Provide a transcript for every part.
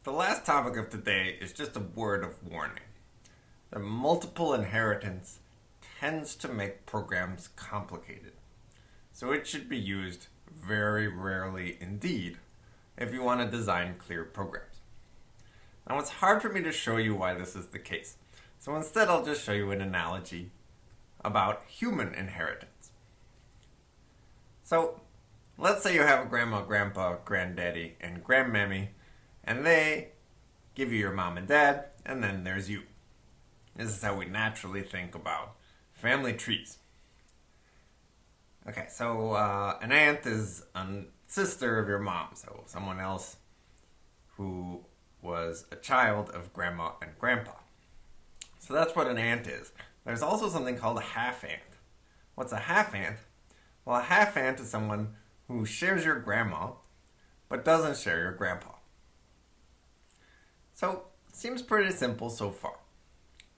The last topic of today is just a word of warning. The multiple inheritance tends to make programs complicated, so it should be used very rarely indeed if you want to design clear programs. Now it's hard for me to show you why this is the case, so instead I'll just show you an analogy about human inheritance. So let's say you have a grandma, grandpa, granddaddy, and grandmammy, and they give you your mom and dad, and then there's you. This is how we naturally think about family trees. Okay, so an aunt is a sister of your mom, so someone else who was a child of grandma and grandpa. So that's what an aunt is. There's also something called a half-aunt. What's a half-aunt? Well, a half-aunt is someone who shares your grandma, but doesn't share your grandpa. So, it seems pretty simple so far.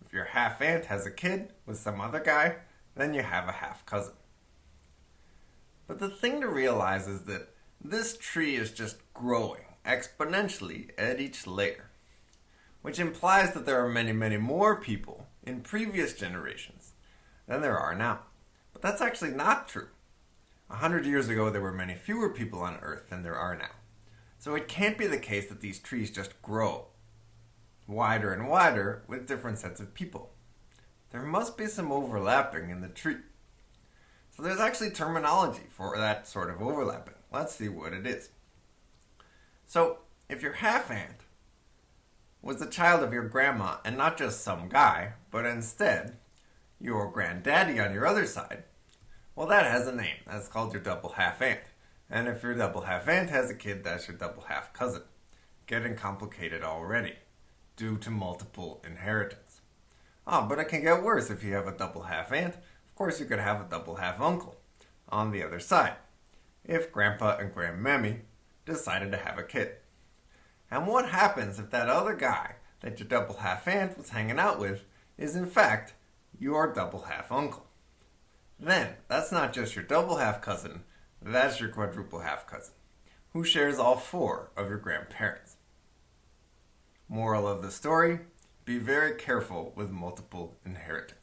If your half-aunt has a kid with some other guy, then you have a half-cousin. But the thing to realize is that this tree is just growing exponentially at each layer, which implies that there are many, many more people in previous generations than there are now. But that's actually not true. 100 years ago, there were many fewer people on Earth than there are now. So it can't be the case that these trees just grow wider and wider with different sets of people. There must be some overlapping in the tree. So there's actually terminology for that sort of overlapping. Let's see what it is. So if your half-aunt was the child of your grandma and not just some guy, but instead your granddaddy on your other side, well, that has a name. That's called your double half-aunt. And if your double half-aunt has a kid, that's your double half-cousin. Getting complicated already due to multiple inheritance. But it can get worse if you have a double half-aunt. Of course, you could have a double half-uncle on the other side, if grandpa and grandmammy decided to have a kid. And what happens if that other guy that your double half-aunt was hanging out with is in fact your double half-uncle? Then, that's not just your double half-cousin, that's your quadruple half-cousin, who shares all four of your grandparents. Moral of the story, be very careful with multiple inheritance.